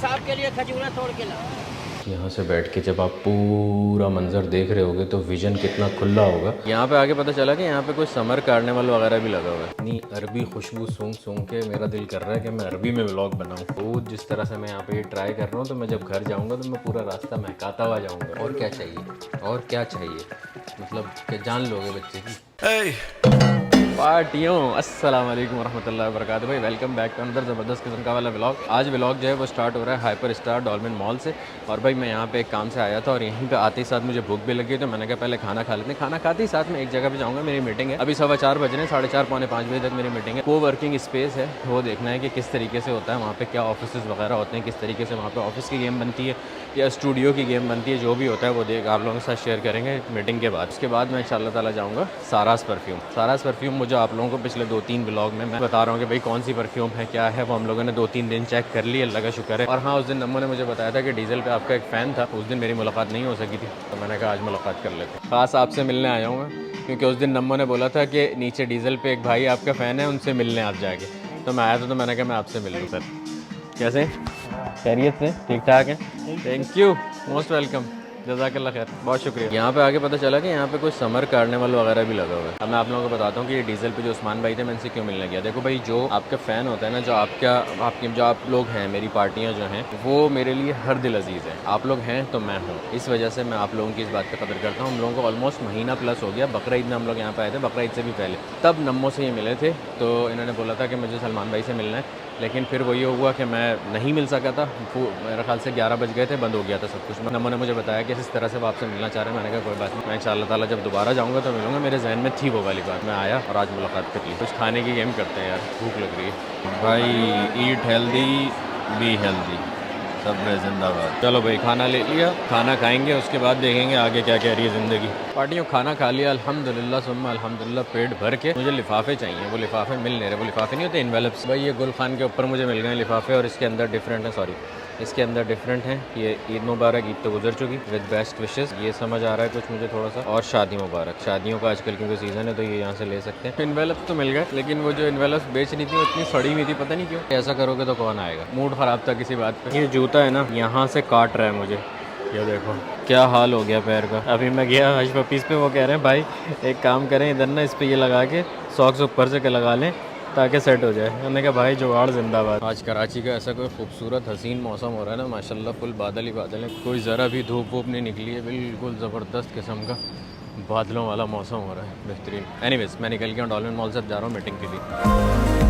साहब के लिए खजूरा तोड़ के ला। यहाँ से बैठ के जब आप पूरा मंज़र देख रहे होगे तो विज़न कितना खुला होगा। यहाँ पे आगे पता चला कि यहाँ पे कोई समर कार्निवल वगैरह भी लगा हुआ है। इतनी अरबी खुशबू सूंघ सूंघ के मेरा दिल कर रहा है कि मैं अरबी में व्लॉग बनाऊँ। तो जिस तरह से मैं यहाँ पे ये ट्राई कर रहा हूँ तो मैं जब घर जाऊँगा तो मैं पूरा रास्ता महकाता हुआ जाऊँगा। और क्या चाहिए, और क्या चाहिए, मतलब कि जान लोगे बच्चे की। पार्टियों अस्सलाम वालेकुम रहमतुल्लाहि व बरकातहू। भाई वेलकम बैक टू अंदर ज़बरदस्त किस्म का वाला व्लॉग। आज व्लॉग जो है वो स्टार्ट हो रहा है हाइपर स्टार डॉल्फिन मॉल से। और भाई मैं यहाँ पे एक काम से आया था और यहीं पे आते ही साथ मुझे भूख भी लगी, तो मैंने कहा पहले खाना खा लेते हैं। खाना खाते ही साथ में एक जगह पे जाऊँगा, मेरी मीटिंग है। अभी 4:15 बज रहे हैं, 4:30 पौने 5 बजे तक मेरी मीटिंग है। को वर्किंग स्पेस है, वो देखना है कि किस तरीके से होता है वहाँ पर, क्या ऑफिस वगैरह होते हैं, किस तरीके से वहाँ पर ऑफिस की गेम बनती है या स्टूडियो की गेम बनती है, जो भी होता है वो देख आप लोगों के साथ शेयर करेंगे मीटिंग के बाद। उसके बाद मैं इंशाल्लाह ताला जाऊँगा सारास परफ्यूम। सारास परफ्यूम मुझे आप लोगों को पिछले 2-3 व्लॉग में मैं बता रहा हूँ कि भाई कौन सी परफ्यूम है, क्या है, वो हम लोगों ने 2-3 दिन चेक कर ली, अल्लाह का शुक्र है। और हाँ, उस दिन नम्मो ने मुझे बताया था कि डीजल पे आपका एक फ़ैन था, उस दिन मेरी मुलाकात नहीं हो सकी थी, तो मैंने कहा आज मुलाकात कर लेते। ख़ास आपसे मिलने आया हूँ मैं, क्योंकि उस दिन नम्मो ने बोला था कि नीचे डीजल पे एक भाई आपका फ़ैन है, उनसे मिलने आप जाके। तो मैं आया था, तो मैंने कहा मैं आपसे मिल लूँ। सर कैसे, खैरियत से, ठीक ठाक है? थैंक यू, मोस्ट वेलकम, जज़ाकल्लाह खैर, बहुत शुक्रिया। यहाँ पे आगे पता चला कि यहाँ पे कोई समर कार्निवल वगैरह भी लगा हुआ है। अब मैं आप लोगों को बताता हूँ कि ये डीजल पे जो उस्मान भाई थे, मैं इनसे क्यों मिलने गया। देखो भाई, जो आपका फ़ैन होता है ना, जो आप लोग हैं, मेरी पार्टियाँ जो हैं वो मेरे लिए हर दिल अजीज़ है। आप लोग हैं तो मैं हूँ, इस वजह से मैं आप लोगों की इस बात की कदर करता हूँ। हम लोगों को ऑलमोस्ट महीना प्लस हो गया, बकरा ईद में हम लोग यहाँ पे आए थे, बकरा ईद से भी पहले, तब नम्मो से ये मिले थे। तो इन्होंने बोला था कि मुझे सलमान भाई से मिलना है, लेकिन फिर वो ये हुआ कि मैं नहीं मिल सका था। मेरे ख्याल से 11 बज गए थे, बंद हो गया था सब कुछ। नम्मो ने मुझे बताया कि इस तरह से वो आपसे मिलना चाह रहे हैं। मैंने कहा कोई बात नहीं, मैं इंशाअल्लाह ताला जब दोबारा जाऊँगा तो मिलूँगा। मेरे जहन में थी वो वाली बात, मैं आया और आज मुलाकात कर ली। कुछ खाने की गेम करते हैं यार, भूख लग रही है भाई। ईट हेल्दी बी हेल्दी, सब जिंदाबाद। चलो भाई, खाना ले लिया, खाना खाएंगे, उसके बाद देखेंगे आगे क्या कह रही है ज़िंदगी। पार्टियों खाना खा लिया अल्हम्दुलिल्लाह सुम्मा अल्हम्दुलिल्लाह, पेट भर के। मुझे लिफाफे चाहिए, वो लिफाफे मिल नहीं रहे। वो लिफाफे नहीं होते एनवेलप्स, भाई ये गुल खान के ऊपर मुझे मिल गए लिफाफे, और इसके अंदर डिफरेंट है, सॉरी इसके अंदर डिफरेंट हैं। ये ईद मुबारक, ईद तो गुजर चुकी, विद बेस्ट विशेस, ये समझ आ रहा है कुछ मुझे थोड़ा सा। और शादी मुबारक, शादियों का आजकल क्योंकि सीज़न है तो ये यहाँ से ले सकते हैं। एनवेलप्स तो मिल गए, लेकिन वो जो एनवेलप्स बेच रही थी वो इतनी सड़ी हुई थी, पता नहीं क्यों। ऐसा करोगे तो कौन आएगा, मूड ख़राब था किसी बात पे। ये जूता है ना, यहाँ से काट रहा है मुझे, ये देखो क्या हाल हो गया पैर का। अभी मैं गया हज पपीस पे, वो कह रहे हैं भाई एक काम करें, इधर ना इस पर ये लगा के सॉक्स ऊपर से लगा लें ताकि सेट हो जाए। मैंने कहा भाई जुगाड़ जिंदाबाद। आज कराची का ऐसा कोई खूबसूरत हसीन मौसम हो रहा है ना, माशाल्लाह, फुल बादल ही बादल है, कोई ज़रा भी धूप वूप नहीं निकली है, बिल्कुल ज़बरदस्त किस्म का बादलों वाला मौसम हो रहा है, बेहतरीन। एनीवेज मैं निकल गया डॉल्फिन मॉल से, जा रहा हूँ मीटिंग के लिए।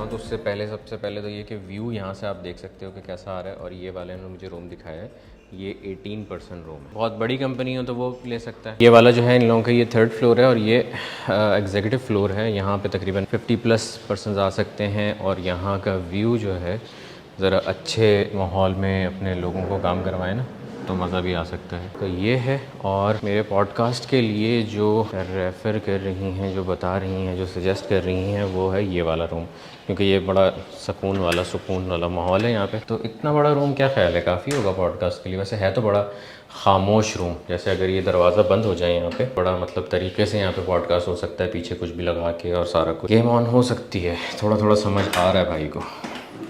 तो उससे पहले सबसे पहले तो ये कि व्यू यहाँ से आप देख सकते हो कि कैसा आ रहा है। और ये वाले ने मुझे रूम दिखाया है, ये 18% रूम है। बहुत बड़ी कंपनी हो तो वो ले सकता है। ये वाला जो है इन लोगों का ये 3rd फ्लोर है और ये एग्जीक्यूटिव फ्लोर है। यहाँ पे तकरीबन 50+ आ सकते हैं। और यहाँ का व्यू जो है, ज़रा अच्छे माहौल में अपने लोगों को काम करवाए ना तो मज़ा भी आ सकता है। तो ये है। और मेरे पॉडकास्ट के लिए जो रेफ़र कर रही हैं, जो बता रही हैं, जो सजेस्ट कर रही हैं, वो है ये वाला रूम, क्योंकि ये बड़ा सुकून वाला माहौल है यहाँ पे। तो इतना बड़ा रूम क्या ख्याल है, काफ़ी होगा पॉडकास्ट के लिए? वैसे है तो बड़ा खामोश रूम, जैसे अगर ये दरवाज़ा बंद हो जाए यहाँ पे, बड़ा मतलब तरीके से यहाँ पे पॉडकास्ट हो सकता है, पीछे कुछ भी लगा के और सारा कुछ गेम ऑन हो सकती है। थोड़ा समझ आ रहा है भाई को,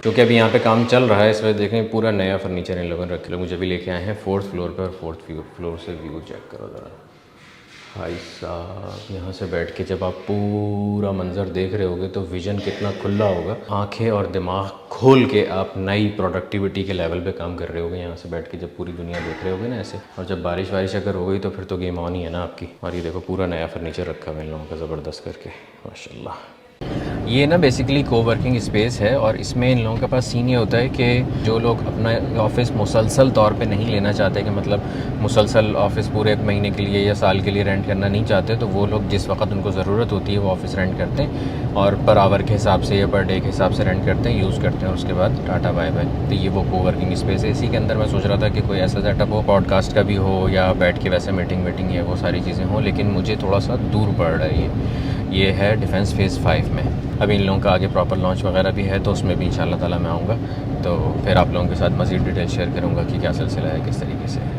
क्योंकि अभी यहाँ पे काम चल रहा है, इस वजह देखें पूरा नया फर्नीचर इन लोगों ने रखे। मुझे भी लेके आए हैं 4th फ्लोर पे, और 4th फ्लोर से व्यू चेक करो ज़रा भाई साहब। यहाँ से बैठ के जब आप पूरा मंज़र देख रहे होगे तो विज़न कितना खुला होगा। आंखें और दिमाग खोल के आप नई प्रोडक्टिविटी के लेवल पे काम कर रहे होगे यहाँ से बैठ के, जब पूरी दुनिया देख रहे होगे ना ऐसे। और जब बारिश वारिश अगर हो गई तो फिर तो गेम ऑन ही है ना आपकी। और ये देखो पूरा नया फर्नीचर रखा हुआ इन लोगों का ज़बरदस्त करके, माशाल्लाह। ये ना बेसिकली कोवर्किंग स्पेस है, और इसमें इन लोगों के पास सीन ये होता है कि जो लोग अपना ऑफ़िस मुसलसल तौर पे नहीं लेना चाहते, कि मतलब मुसलसल ऑफ़िस पूरे 1 महीने के लिए या साल के लिए रेंट करना नहीं चाहते, तो वो लोग जिस वक्त उनको ज़रूरत होती है वो ऑफ़िस रेंट करते हैं और पर आवर के हिसाब से या पर डे के हिसाब से रेंट करते हैं, यूज़ करते हैं, और उसके बाद टाटा बाय बाय। तो ये वो कोवर्किंग स्पेस है। इसी के अंदर मैं सोच रहा था कि कोई ऐसा सेटअप हो, पॉडकास्ट का भी हो या बैठ के वैसे मीटिंग है, वो सारी चीज़ें हों, लेकिन मुझे थोड़ा सा दूर पड़ रहा है ये। ये है डिफेंस फेज़ 5 में। अभी इन लोगों का आगे प्रॉपर लॉन्च वगैरह भी है, तो उसमें भी इंशाल्लाह ताला मैं आऊँगा, तो फिर आप लोगों के साथ मज़ीद डिटेल शेयर करूँगा कि क्या सिलसिला है, किस तरीके से है।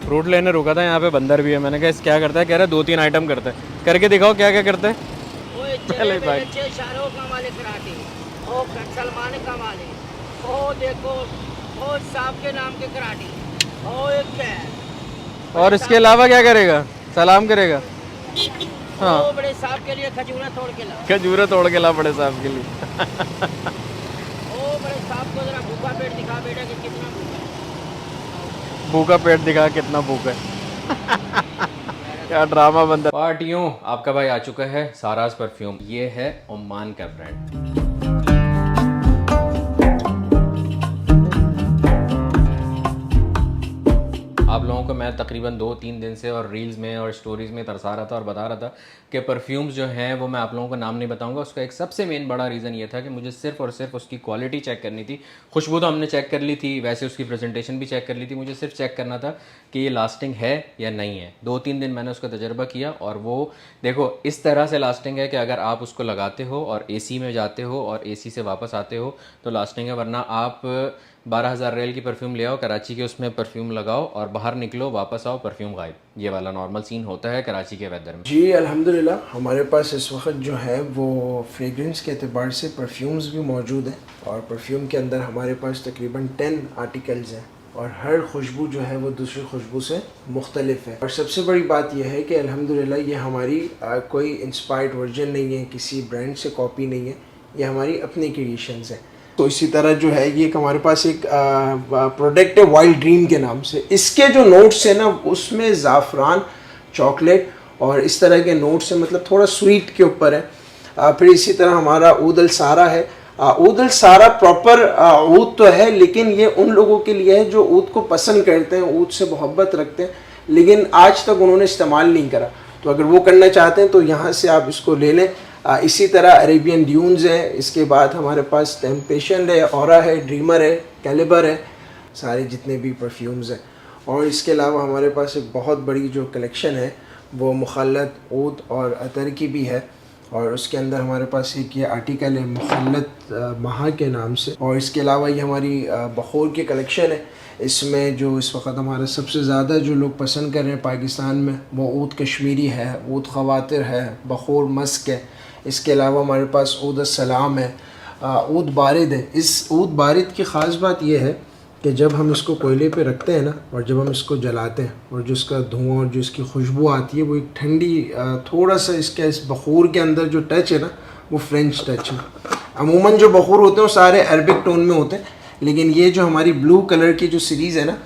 फ्रूट लेने रुका था, यहाँ पे बंदर भी है। मैंने कहा इस क्या करता है, कह रहा है 2-3 आइटम करता है। करके दिखाओ क्या क्या करते हैं। पहले भाई शाहरुख का मालिक कराटे, ओ सलमान का मालिक, ओ देखो ओ साहब के नाम के कराटे, ओ एक है। और इसके अलावा क्या करेगा? सलाम करेगा। हाँ, ओ बड़े साहब के लिए खजूरा तोड़ के ला, खजूरें तोड़ के ला बड़े साहब के लिए। ओ बड़े साहब को जरा भूखा पेट दिखा बेटा कि कितना भूखा है। भूखा पेट दिखा कितना भूखा है। क्या ड्रामा बंदा। पार्टियों, आपका भाई आ चुका है साराज परफ्यूम। ये है ओमान का ब्रांड। आप लोगों को मैं तकरीबन 2-3 दिन से और रील्स में और स्टोरीज़ में तरसा रहा था और बता रहा था कि परफ्यूम्स जो हैं वो मैं आप लोगों को नाम नहीं बताऊंगा। उसका एक सबसे मेन बड़ा रीज़न ये था कि मुझे सिर्फ और सिर्फ उसकी क्वालिटी चेक करनी थी। खुशबू तो हमने चेक कर ली थी, वैसे उसकी प्रेजेंटेशन भी चेक कर ली थी। मुझे सिर्फ चेक करना था कि ये लास्टिंग है या नहीं है। 2-3 दिन मैंने उसका तजर्बा किया और वो देखो इस तरह से लास्टिंग है कि अगर आप उसको लगाते हो और एसी में जाते हो और एसी से वापस आते हो तो लास्टिंग है, वरना आप 12,000 रियल की परफ्यूम ले आओ कराची के, उसमें परफ्यूम लगाओ और बाहर निकलो वापस आओ परफ्यूम गायब। ये वाला नॉर्मल सीन होता है कराची के वेदर में। जी अल्हम्दुलिल्लाह हमारे पास इस वक्त जो है वो फ्रेगरेंस के अतबार से परफ्यूम्स भी मौजूद हैं और परफ्यूम के अंदर हमारे पास तकरीबन 10 आर्टिकल्स हैं और हर खुशबू जो है वो दूसरी खुशबू से मुख्तलिफ है। और सबसे बड़ी बात यह है कि अल्हम्दुलिल्लाह ये हमारी कोई इंस्पायर्ड वर्जन नहीं है, किसी ब्रांड से कॉपी नहीं है, ये हमारी अपनी क्रिएशंस हैं। तो इसी तरह जो है ये हमारे पास एक प्रोडक्ट है वाइल्ड ड्रीम के नाम से। इसके जो नोट्स है ना उसमें ज़ाफ़रान, चॉकलेट और इस तरह के नोट्स हैं, मतलब थोड़ा स्वीट के ऊपर है। फिर इसी तरह हमारा ऊद अल सारा है। ऊद अल सारा प्रॉपर ऊद तो है, लेकिन ये उन लोगों के लिए है जो ऊद को पसंद करते हैं, ऊद से मोहब्बत रखते हैं, लेकिन आज तक उन्होंने इस्तेमाल नहीं करा। तो अगर वो करना चाहते हैं तो यहाँ से आप इसको ले लें। इसी तरह अरेबियन ड्यून्स है, इसके बाद हमारे पास टेम्पटेशन है, ऑरा है, ड्रीमर है, कैलिबर है, सारे जितने भी परफ्यूम्स हैं। और इसके अलावा हमारे पास एक बहुत बड़ी जो कलेक्शन है वो मुखल्लत, ऊद और अतर की भी है और उसके अंदर हमारे पास एक ये आर्टिकल है मुखल्लत महा के नाम से। और इसके अलावा ये हमारी बखूर की कलेक्शन है। इसमें जो इस वक्त हमारा सबसे ज़्यादा जो लोग पसंद कर रहे हैं पाकिस्तान में वो ऊद कश्मीरी है, ऊद ख़वातिर है, बखूर मस्क है। इसके अलावा हमारे पास ऊद सलाम है, ऊद बारिद है। इस ऊद बारिद की ख़ास बात यह है कि जब हम इसको कोयले पे रखते हैं ना और जब हम इसको जलाते हैं और जो इसका धुआं और जो इसकी खुशबू आती है वो एक ठंडी, थोड़ा सा इसका इस बखूर के अंदर जो टच है ना वो फ्रेंच टच है। अमूमन जो बखूर होते हैं वो सारे अरबिक टोन में होते हैं, लेकिन ये जो हमारी ब्लू कलर की जो सीरीज़ है ना,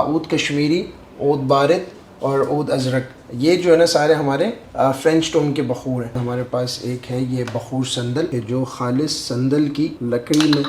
ऊद कश्मीरी, ऊद बारिद और ऊद अजरक, ये जो है ना सारे हमारे फ्रेंच टोन के बखूर हैं। हमारे पास एक है ये बखूर संदल, जो खालिस संदल की लकड़ी में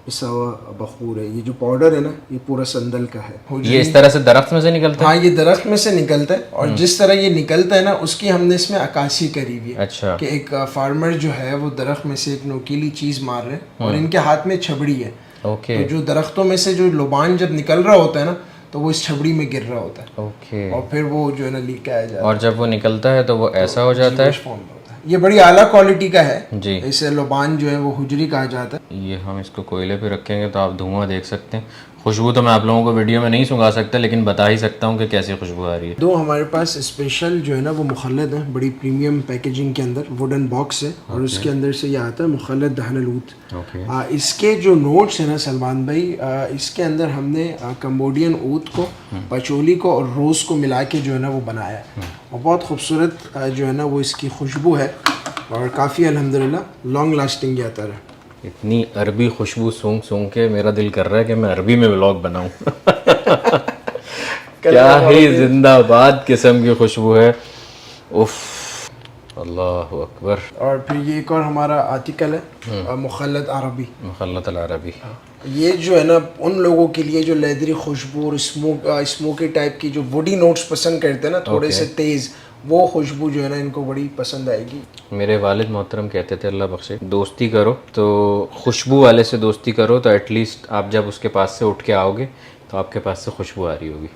पिसा हुआ बखूर है। ये जो पाउडर है ना ये पूरा संदल का है। ये इस तरह से दरख्त में से निकलता है? हाँ, ये दरख्त में से निकलता है और जिस तरह ये निकलता है ना उसकी हमने इसमें अक्कासी करी हुई है। अच्छा। कि एक फार्मर जो है वो दरख्त में से एक नोकीली चीज़ मार रहे हैं और इनके हाथ में छबड़ी है। ओके। तो जो दरख्तों में से जो लुबान जब निकल रहा होता है ना तो वो इस छबड़ी में गिर रहा होता है। ओके। और फिर वो जो है ना लीक आया जाता है और जब वो निकलता है तो वो ऐसा हो जाता है। फॉर्म में होता है। ये बड़ी आला क्वालिटी का है जी। इसे लुबान जो है वो हुजरी कहा जाता है। ये हम इसको कोयले पे रखेंगे तो आप धुआं देख सकते हैं। खुशबू तो मैं आप लोगों को वीडियो में नहीं सुंघा सकता, लेकिन बता ही सकता हूँ कि कैसी खुशबू आ रही है। दो हमारे पास स्पेशल जो है ना वो मुखल्लत है, बड़ी प्रीमियम पैकेजिंग के अंदर वुडन बॉक्स है और उसके अंदर से ये आता है मुखल्लत दहन ऊद। इसके जो नोट्स है ना सलमान भाई, इसके अंदर हमने कम्बोडियन ऊद को, पचोली को और रोज़ को मिला के जो है ना वो बनाया है और बहुत खूबसूरत जो है ना वो इसकी खुशबू है और काफ़ी अल्हम्दुलिल्लाह लॉन्ग लास्टिंग ये अतर है। इतनी अरबी खुशबू सूंघ सूंघ के मेरा दिल कर रहा है कि मैं अरबी में व्लॉग बनाऊं। क्या ही जिंदाबाद किस्म की खुशबू है। उफ, अल्लाह अकबर। और फिर ये एक और हमारा आर्टिकल है मुखल्लत अरबी। मुखल्लत अरबी, ये जो है ना उन लोगों के लिए जो लेदरी खुशबू और स्मोकी टाइप की जो वुडी नोट्स पसंद करते हैं ना, थोड़े से तेज़, वो खुशबू जो है ना इनको बड़ी पसंद आएगी। मेरे वालिद मोहतरम कहते थे अल्लाह बख्शे, दोस्ती करो तो खुशबू वाले से दोस्ती करो तो एटलीस्ट आप जब उसके पास से उठ के आओगे तो आपके पास से खुशबू आ रही होगी।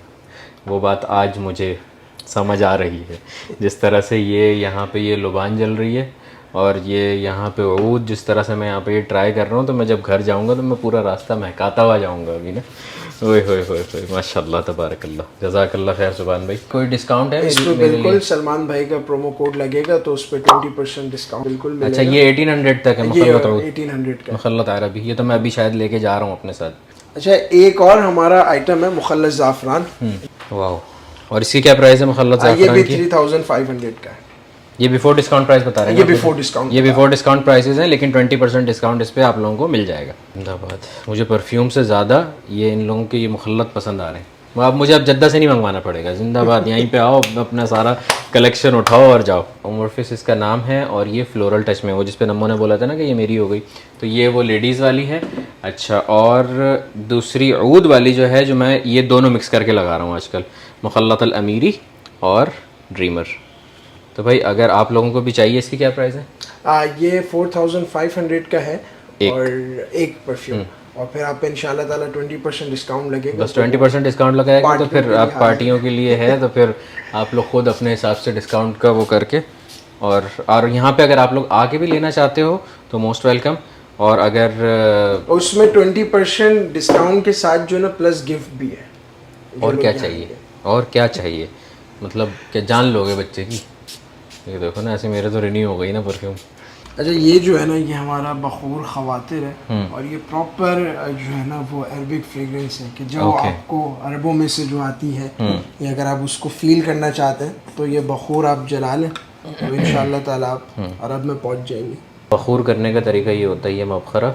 वो बात आज मुझे समझ आ रही है। जिस तरह से ये यहाँ पे ये लुबान जल रही है और ये यहाँ पे ऊद, जिस तरह से मैं यहाँ पे ये ट्राई कर रहा हूँ, तो मैं जब घर जाऊँगा तो मैं पूरा रास्ता महकाता हुआ जाऊँगा अभी ना। ओए होए होए होए, माशाल्लाह तबारकल्लाह, जज़ाकल्लाह खैर सुभान भाई। कोई डिस्काउंट है इस पे बिल्कुल सलमान भाई का प्रोमो कोड लगेगा तो उस पर 20% डिस्काउंट बिल्कुल मिलेगा। अच्छा ये 1800 तक है मुखल्लत ऊद? 1800 का मुखल्लत अरबी, ये तो मैं अभी शायद लेके जा रहा हूँ अपने साथ। अच्छा एक और हमारा आइटम है मुखल्लत ज़ाफ़रान। वाह, और इसकी क्या प्राइस है मुखल्लत ये ज़ाफ़रान भी की? 3500 का है। ये बिफोर डिस्काउंट प्राइस बता रहे हैं? ये बिफोर डिस्काउंट, ये बिफोर डिस्काउंट प्राइसेस हैं, लेकिन 20% डिस्काउंट इस पे आप लोगों को मिल जाएगा। जिंदाबाद। मुझे परफ्यूम से ज़्यादा ये इन लोगों के ये मुखल्लत पसंद आ रहे हैं। अब मुझे अब जद्दा से नहीं मंगवाना पड़ेगा। जिंदाबाद, यहीं पे आओ, अपना सारा कलेक्शन उठाओ और जाओ। अमोर्फिस इसका नाम है और ये फ्लोरल टच में, वो जिस पे नम्मो ने बोला था ना कि ये मेरी हो गई, तो ये वो लेडीज़ वाली है। अच्छा, और दूसरी ऊद वाली जो है, जो मैं ये दोनों मिक्स करके लगा रहा हूँ आजकल, मुखल्लत अल अमीरी और ड्रीमर। तो भाई अगर आप लोगों को भी चाहिए, इसकी क्या प्राइस है? ये 4500 का है और एक परफ्यूम, और फिर आप इंशाल्लाह ताला 20% डिस्काउंट लगेगा। बस 20% डिस्काउंट लगाएगा तो फिर आप हाँ। पार्टियों के लिए है, तो फिर आप लोग खुद अपने हिसाब से डिस्काउंट का वो करके, और यहाँ पे अगर आप लोग आके भी लेना चाहते हो तो मोस्ट वेलकम। और अगर उसमें 20% डिस्काउंट के साथ जो ना प्लस गिफ्ट भी है। और क्या चाहिए, और क्या चाहिए, मतलब क्या जान लोगे बच्चे की। ये देखो ना, ऐसे मेरे तो रिन्यू हो गई ना परफ्यूम। अच्छा ये जो है ना, ये हमारा बखूर खवातिर है और ये प्रॉपर जो है ना वो अरबिक फ्रेग्रेंस है कि जो आपको अरबों में से जो आती है, या अगर आप उसको फील करना चाहते हैं तो ये बखूर आप जला लें तो इंशाल्लाह ताला आप अरब में पहुंच जाएंगे। बखूर करने का तरीका ये होता है, ये मबखरा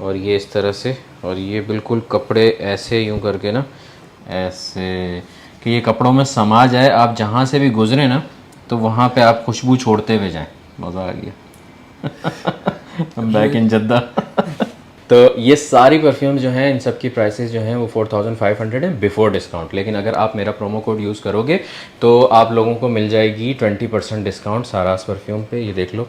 और ये इस तरह से, और ये बिल्कुल कपड़े ऐसे यूँ करके ना, ऐसे कि ये कपड़ों में समा जाए। आप जहाँ से भी गुजरे ना तो वहाँ पे आप खुशबू छोड़ते हुए जाएं। मज़ा आ गया। Back in Jeddah. तो ये सारी परफ्यूम जो हैं, इन सब की प्राइसेस जो हैं वो 4500 है बिफोर डिस्काउंट। लेकिन अगर आप मेरा प्रोमो कोड यूज़ करोगे तो आप लोगों को मिल जाएगी 20% डिस्काउंट सारास परफ्यूम पे। ये देख लो,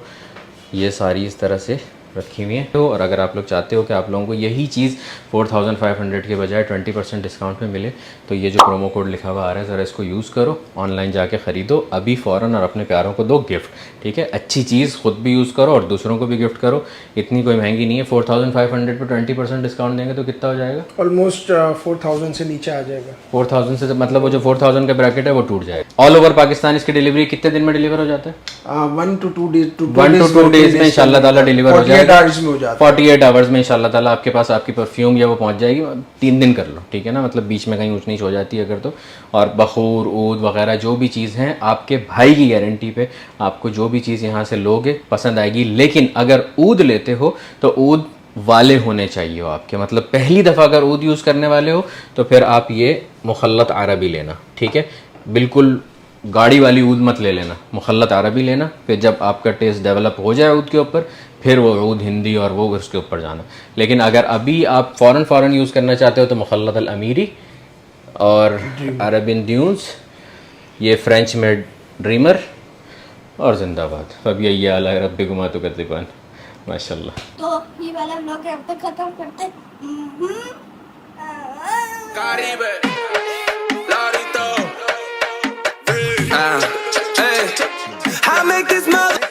ये सारी इस तरह से रखी हुई है। तो और अगर आप लोग चाहते हो कि आप लोगों को यही चीज़ 4500 के बजाय 20% डिस्काउंट में मिले, तो ये जो प्रोमो कोड लिखा हुआ आ रहा है, ज़रा इसको यूज़ करो, ऑनलाइन जाके ख़रीदो अभी फ़ौरन, और अपने प्यारों को दो गिफ्ट। ठीक है, अच्छी चीज़ खुद भी यूज़ करो और दूसरों को भी गिफ्ट करो। इतनी कोई महंगी नहीं है। 4500 पे 20% डिस्काउंट देंगे तो कितना हो जाएगा? ऑलमोस्ट 4000 से नीचे आ जाएगा। 4000 से मतलब वो जो 4000 का ब्रैकेट है वो टूट जाएगा। ऑल ओवर पाकिस्तान इसकी डिलीवरी कितने दिन में डिलीवर हो जाता है? 1 to 2 डेज, 1 to 2 डेज में इंशाल्लाह ताला डिलीवर हो जाएगा। 48 आवर्स में हो जाता है। 48 आवर्स में इंशाल्लाह ताला आपके पास आपकी परफ्यूम या वो पहुंच जाएगी। 3 दिन कर लो, ठीक है ना, मतलब बीच में कहीं ऊंच नीच हो जाती है अगर तो। और बखूर, ऊद वगैरह जो भी चीज़ हैं, आपके भाई की गारंटी पे आपको जो भी चीज़ यहाँ से लोगे पसंद आएगी। लेकिन अगर ऊद लेते हो तो ऊद वाले होने चाहिए हो आपके, मतलब पहली दफ़ा अगर ऊद यूज़ करने वाले हो तो फिर आप ये मुखल्लत अरबी लेना। ठीक है, बिल्कुल गाड़ी वाली ऊद मत ले लेना, मुखल्लत अरबी लेना। फिर जब आपका टेस्ट डेवलप हो जाए ऊद के ऊपर, फिर वो ऊद हिंदी और वो उसके ऊपर जाना। लेकिन अगर अभी आप फ़ौरन यूज़ करना चाहते हो तो मुखल्लत अल अमीरी और अरबिन ड्यून्स, ये फ्रेंच में ड्रीमर और जिंदाबाद। अब यही आला है रब्बी गुमा तो कतिबान। माशाल्लाह। तो ये वाला व्लॉग अब तक खत्म करते हैं। Caribe, Larito, I make this mother